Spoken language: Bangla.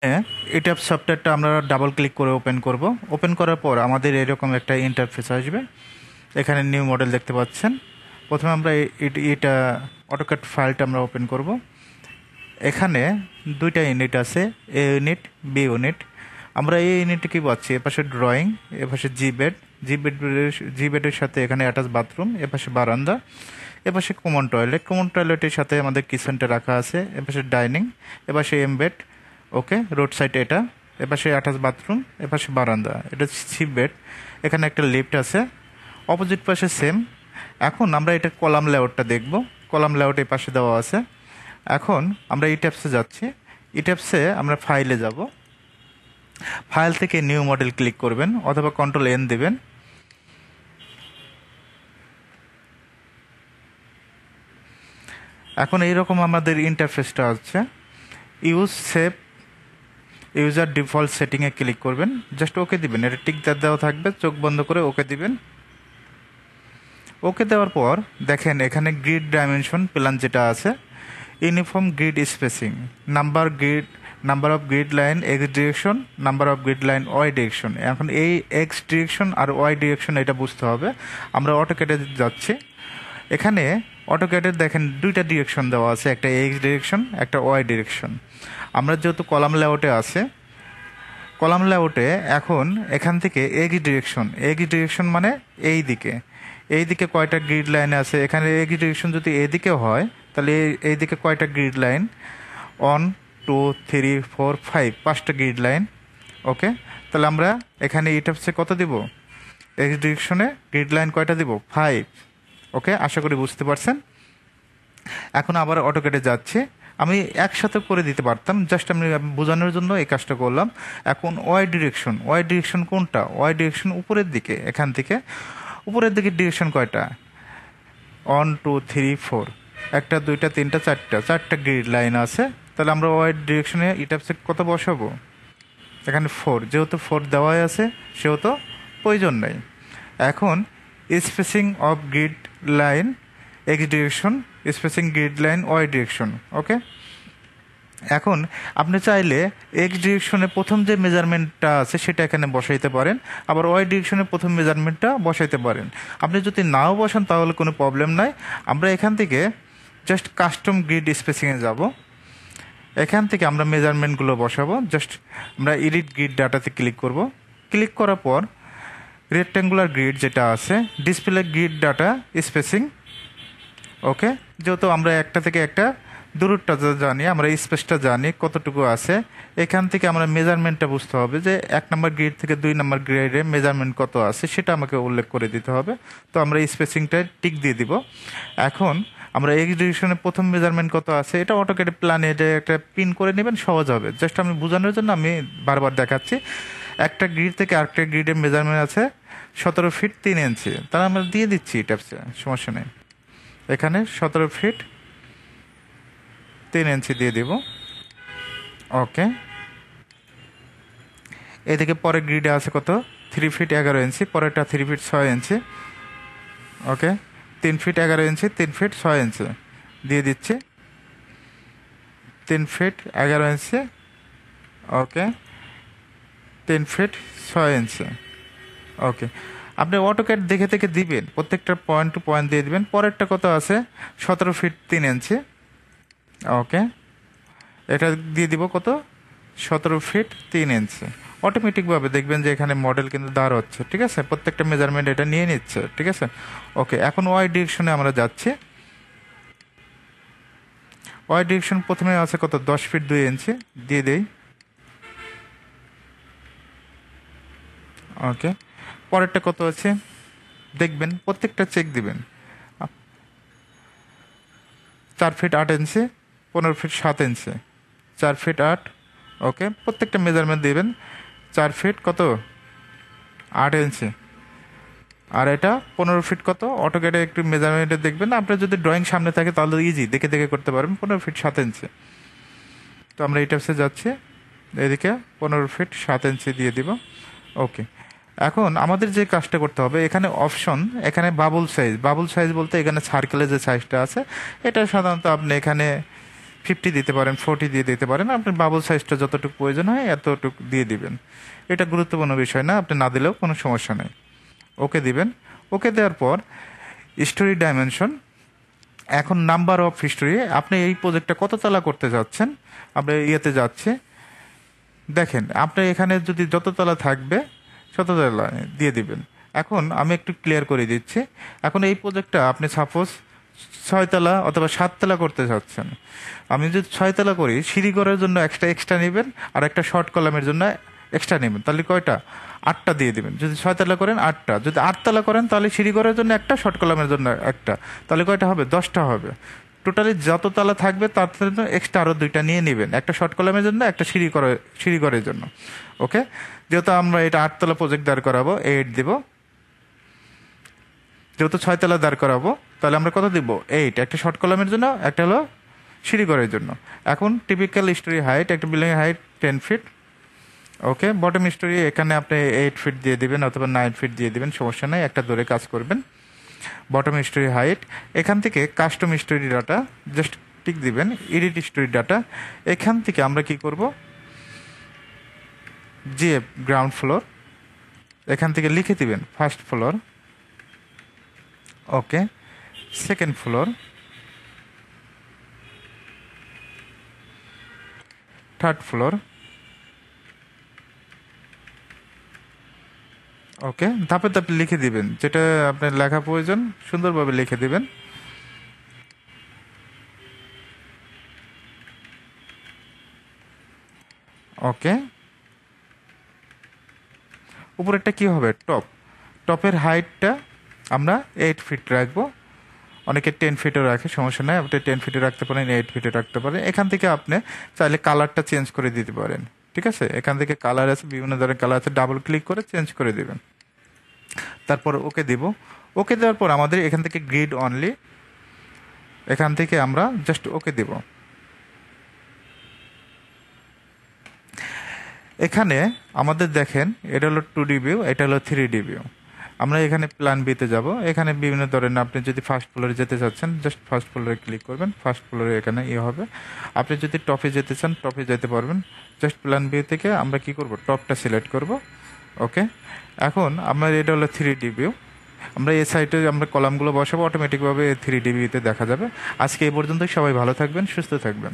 হ্যাঁ, এটা সফটওয়্যারটা আমরা ডাবল ক্লিক করে ওপেন করব। ওপেন করার পর আমাদের এরকম একটা ইন্টারফেস আসবে। এখানে নিউ মডেল দেখতে পাচ্ছেন। প্রথমে আমরা এটা অটোক্যাড ফাইলটা আমরা ওপেন করব। এখানে দুইটা ইউনিট আছে, এ ইউনিট, বি ইউনিট। আমরা এই ইউনিটে কি পাচ্ছি, এপাশে ড্রয়িং, এপাশে জি বেডের সাথে এখানে অ্যাটাচ বাথরুম, এপাশে বারান্দা, এপাশে কমন টয়লেটের সাথে আমাদের কিচেনটা রাখা আছে, এপাশে ডাইনিং, এপাশে এমবেড, ওকে, রোড সাইড এটা, এপাশে অ্যাটাচ বাথরুম, এপাশে বারান্দা, এটা সি বেড, এখানে একটা লিফট আছে, অপোজিট পাশে সেম। এখন আমরা এটা কলাম লেআউটটা দেখব। কলাম লেআউট এই পাশে দেওয়া আছে। এখন আমরা এই ট্যাবসে যাচ্ছি। এই ট্যাবসে আমরা ফাইলে যাব। ফাইল থেকে নিউ মডেল ক্লিক করবেন অথবা কন্ট্রোল এন দেবেন। এখন এইরকম আমাদের ইন্টারফেসটা আছে। ইউজ সেভ ইউজার ডিফল্ট সেটিংয়ে ক্লিক করবেন, জাস্ট ওকে দিবেন। এটা টিক দেওয়া থাকবে, চোখ বন্ধ করে ওকে দিবেন। ওকে দেওয়ার পর দেখেন এখানে গ্রিড ডাইমেনশন প্ল্যান যেটা আছে, uniform grid spacing, number of grid line x direction, number of grid line Y direction. এখন এই এক্স ডিরেকশন আর ওয়াই ডিরেকশন এটা বুঝতে হবে। আমরা অটোক্যাডে যাচ্ছি। এখানে অটোক্যাডের দেখেন দুইটা ডিরেকশন দেওয়া আছে, একটা এক্স ডিরেকশন, একটা ওয়াই ডিরেকশন। আমরা যেহেতু কলাম লেআউটে আছে, কলাম লেআউটে এখন এখান থেকে এক্স ডিরেকশন মানে এই দিকে কয়টা গ্রিড লাইন আছে। এখানে এক্স ডিরেকশন যদি এদিকে হয় তাহলে এই দিকে কয়টা গ্রিড লাইন, 1 2 3 4 5, 5টা গ্রিড লাইন। ওকে, তাহলে আমরা এখানে এটা হচ্ছে কত দিব, এক্স ডিরেকশনে গ্রিড লাইন কয়টা দিব, 5। ওকে, আশা করি বুঝতে পারছেন। এখন আবার অটোক্যাডে যাচ্ছে। আমি একসাথে করে দিতে পারতাম, জাস্ট আমি বোঝানোর জন্য এই কাজটা করলাম। এখন ওয়াই ডিরেকশন কোনটা, ওয়াই ডিরেকশন উপরের দিকে। এখান থেকে উপরের দিকে ডিরেকশন কয়টা, 1 2 3 4, একটা দুইটা তিনটা চারটা গ্রিড লাইন আছে। তাহলে আমরা ওয়াই ডিরেকশনে ইটাপসে কত বসাবো, এখানে 4। যেহেতু 4 দেওয়াই আছে সেহেতু প্রয়োজন নেই। এখন spacing of grid line x direction, spacing grid line Y direction. Okay, এখন আপনি চাইলে এক্স ডিরেকশনে প্রথম যে মেজারমেন্টটা আছে সেটা এখানে বসাইতে পারেন, আবার ওয়াই ডিরেকশনে প্রথম মেজারমেন্টটা বসাইতে পারেন। আপনি যদি নাও বসান তাহলে কোনো প্রবলেম নাই। আমরা এখান থেকে জাস্ট কাস্টম গ্রিড স্পেসিংয়ে যাব। এখান থেকে আমরা মেজারমেন্টগুলো বসাবো। জাস্ট আমরা এডিট গ্রিড ডাটাতে ক্লিক করব। ক্লিক করার পর রেক্ট্যাঙ্গুলার গ্রিড যেটা আছে, ডিসপ্লে গ্রিড ডাটা স্পেসিং। ওকে, যেহেতু আমরা একটা থেকে একটা দূরত্বটা জানি, আমরা স্পেসটা জানি কতটুকু আছে। এখান থেকে আমরা মেজারমেন্টটা বুঝতে হবে যে 1 নম্বর গ্রিড থেকে 2 নম্বর গ্রিডে মেজারমেন্ট কত আছে সেটা আমাকে উল্লেখ করে দিতে হবে। তো আমরা এই স্পেসিংটা টিক দিয়ে দিব। এখন আমরা এক্স ডিরেকশনের প্রথম মেজারমেন্ট কত আছে এটা অটোক্যাডে প্ল্যানে যে একটা পিন করে নেবেন, সহজ হবে। জাস্ট আমি বোঝানোর জন্য আমি বারবার দেখাচ্ছি। একটা গ্রিড থেকে আরেকটা গ্রিডের মেজারমেন্ট আছে 17 ফিট 3 ইঞ্চি, তাহলে আমরা দিয়ে দিচ্ছি ট্যাপসে, সমস্যা নেই। এখানে 17 ফিট 3 ইঞ্চি দিয়ে দিব। ওকে, এদিকে পরের গ্রিডে আছে কত, 3 ফিট 11 ইঞ্চি, পরেরটা 3 ফিট 6 ইঞ্চি। ওকে, 3 ফিট 11 ইঞ্চি, 3 ফিট 6 ইঞ্চি দিয়ে দিচ্ছি। 3 ফিট 11 ইঞ্চি, ওকে, 3 ফিট 6 ইঞ্চি। ওকে, আপনি অটোক্যাড দেখে দেখে দিবেন, প্রত্যেকটা পয়েন্ট টু পয়েন্ট দিয়ে দিবেন। পরেরটা কত আছে, 17 ফিট 3 ইঞ্চি। ওকে, এটা দিয়ে দিব কত, 17 ফিট 3 ইঞ্চি। অটোমেটিকভাবে দেখবেন যে এখানে মডেল কিন্তু দাঁড় হচ্ছে। ঠিক আছে, প্রত্যেকটা মেজারমেন্ট এটা নিয়ে নিচ্ছে। ঠিক আছে, ওকে। এখন ওয়াই ডিরেকশনে আমরা যাচ্ছি। ওয়াই ডিরেকশন প্রথমে আছে কত, 10 ফিট 2 ইঞ্চি দিয়ে দেই। ওকে, পরেরটা কত আছে দেখবেন, প্রত্যেকটা চেক দিবেন। 4 ফিট 8 ইঞ্চি, 15 ফিট 7 ইঞ্চি, 4 ফিট 8। ওকে, প্রত্যেকটা মেজারমেন্ট দিবেন। 4 ফিট কত, 8 ইঞ্চি, আর এটা 15 ফিট কত। অটোক্যাডে একটু মেজারমেন্টে দেখবেন, আপনার যদি ড্রয়িং সামনে থাকে তাহলে ইজি দেখে দেখে করতে পারবেন। 15 ফিট 7 ইঞ্চি। তো আমরা এই টাইপসে যাচ্ছি, এদিকে 15 ফিট 7 ইঞ্চি দিয়ে দিব। ওকে, এখন আমাদের যে কাজটা করতে হবে, এখানে অপশন, এখানে বাবুল সাইজ বলতে এখানে সার্কেলের যে সাইজটা আছে এটা সাধারণত আপনি এখানে 50 দিতে পারেন, 40 দিয়ে দিতে পারেন, আপনার বাবল সাইজটা যতটুকু প্রয়োজন হয় এতটুকু দিয়ে দিবেন। এটা গুরুত্বপূর্ণ বিষয় না, আপনি না দিলেও কোনো সমস্যা নেই। ওকে দিবেন। ওকে দেওয়ার পর স্টোরি ডাইমেনশন, এখন নাম্বার অফ হিস্টোরি, আপনি এই প্রজেক্টটা কত তলা করতে যাচ্ছেন, আপনি ইয়েতে যাচ্ছে দেখেন, আপনি এখানে যদি যত তলা থাকবে তত তলা দিয়ে দিবেন। এখন আমি একটু ক্লিয়ার করে দিচ্ছি। এখন এই প্রজেক্টটা আপনি সাপোজ 6 তলা অথবা 7 তলা করতে চাচ্ছেন। আমি যদি 6 তলা করি, সিঁড়ি করার জন্য এক্সট্রা নেবেন, আর একটা শর্ট কলামের জন্য এক্সট্রা নেবেন, তাহলে কয়টা? 8টা দিয়ে দিবেন। যদি 6 তলা করেন 8টা, যদি 8 তলা করেন তাহলে সিঁড়ি করার জন্য একটা, শর্ট কলামের জন্য একটা, তাহলে কয়টা হবে? 10টা হবে। টোটালি যত তলা থাকবে তার জন্য এক্সট্রা আরও 2টা নিয়ে নেবেন, একটা শর্ট কলামের জন্য, একটা সিঁড়ি করার জন্য। ওকে, যেহেতু আমরা এটা 8 তলা প্রজেক্ট দাঁড় করাবো, 8 দেব। যেহেতু 6 তলা দাঁড় করাবো, তাহলে আমরা কত দিব? 8, একটা শর্ট কলামের জন্য, একটা হলো সিঁড়ি করার জন্য। এখন টিপিক্যাল স্টোরি হাইট, একটা বিল্ডিং হাইট 10 ফিট। ওকে, বটম স্টোরি এখানে আপনি 8 ফিট দিয়ে দিবেন অথবা 9 ফিট দিয়ে দিবেন, সমস্যা নেই, একটা ধরে কাজ করবেন। বটম স্টোরি হাইট, এখান থেকে custom story data just tick দিবেন, এডিট স্টোরি ডাটা। এখান থেকে আমরা কি করব? জিএফ গ্রাউন্ড ফ্লোর, এখান থেকে লিখে দিবেন ফার্স্ট ফ্লোর। ওকে, সেকেন্ড ফ্লোর, থার্ড ফ্লোর। ওকে, ধাপে ধাপে লিখে দিবেন, যেটা আপনার লেখা প্রয়োজন সুন্দরভাবে লিখে দিবেন। ওকে, উপরেরটা কি হবে? টপের হাইটটা আমরা 8 ফিট রাখবো। অনেকে 10 ফিটও রাখে, সমস্যা নেই, আপনি 10 ফিটে রাখতে পারেন, 8 ফিটে রাখতে পারেন। এখান থেকে আপনি চাইলে কালারটা চেঞ্জ করে দিতে পারেন, ঠিক আছে? এখান থেকে কালার আছে, বিভিন্ন ধরনের কালার আছে, ডাবল ক্লিক করে চেঞ্জ করে দেবেন। তারপর ওকে দিব। ওকে দেওয়ার পর আমাদের এখান থেকে গ্রিড অনলি, এখান থেকে আমরা জাস্ট ওকে দেব। এখানে আমাদের দেখেন, এটা হলো 2D ভিউ, এটা হলো 3D ভিউ। আমরা এখানে প্ল্যান বিতে যাব। এখানে বিভিন্ন ধরনের, আপনি যদি ফার্স্ট ফ্লোরে যেতে চাচ্ছেন জাস্ট ফার্স্ট ফ্লোরে ক্লিক করবেন, ফার্স্ট ফ্লোরে এখানে হবে। আপনি যদি টপে যেতে চান টপে যেতে পারবেন। জাস্ট প্ল্যান বি থেকে আমরা কি করব? টপটা সিলেক্ট করব। ওকে, এখন আমার এটা হলো 3D ভিউ। আমরা এই সাইডে আমরা কলামগুলো বসাবো, অটোমেটিকভাবে 3D ভিউতে দেখা যাবে। আজকে এই পর্যন্তই, সবাই ভালো থাকবেন, সুস্থ থাকবেন।